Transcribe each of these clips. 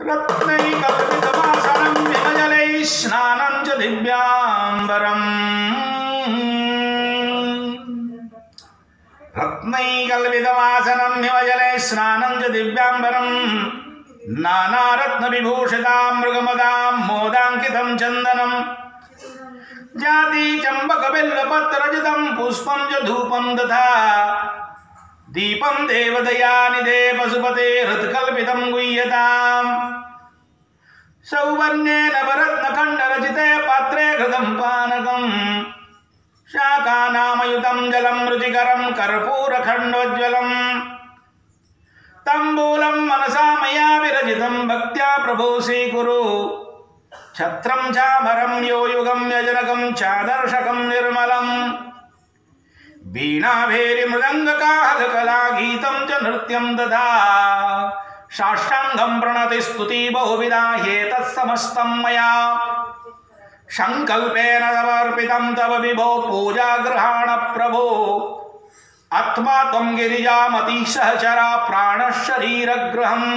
रत्नैकल्पितवासनं हिमजलैः स्नानं च दिव्याम्बरम् रत्नैकल्पितवासनं हिमजलैः स्नानं च दिव्याम्बरम् नानारत्नविभूषितां मृगमदां मोदाङ्कितं चन्दनम् जाति चम्बकबिल्वपत्ररचितं पुष्पं च धूपं तथा दीपं देवदयानिधे पशुपते हृत्कल्पितं गुह्यताम् सौवर्ण्येन वरत्नखण्डरचिते पात्रे घृतं पानकम् शाकानामयुतं जलं रुचिकरं कर्पूरखण्डोज्ज्वलम् तम्बूलं मनसा मया विरचितं भक्त्या प्रभो स्वीकुरु छत्रं चामरं यो युगं यजनकं चादर्शकं निर्मलम् वीणाभेरिमृदङ्गकाहलकलागीतं च नृत्यं तथा साष्टाङ्गं प्रणतिस्तुति बहुविधा ह्येतत्समस्तं मया संकल्पेन समर्पितं तव विभो पूजागृहाण प्रभो आत्मा त्वं गिरिजामति सहचरा प्राणशरीरगृहम्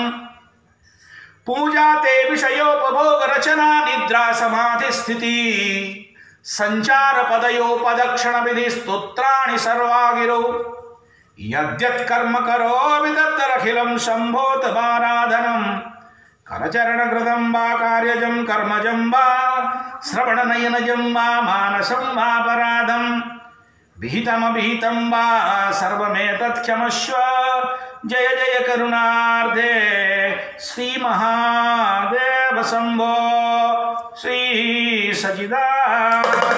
पूजा ते विषयोपभोग रचना निद्रा समाधि स्थिति संचार पदयोपदक्षिण विधि स्तोत्राणि सर्वागिरो यद्यत् कर्म करोमि तत्तरखिलं शम्भो तवाराधनं करचरण कृतं वा कार्यजं कर्मजं वा श्रवणनयनजं वा मानसं वा पराधं विहितमभिहितं वा सर्वमेतत् क्षमस्व जय जय करुणार्धे श्री महादेव शंभो श्री सच्चिदानंद।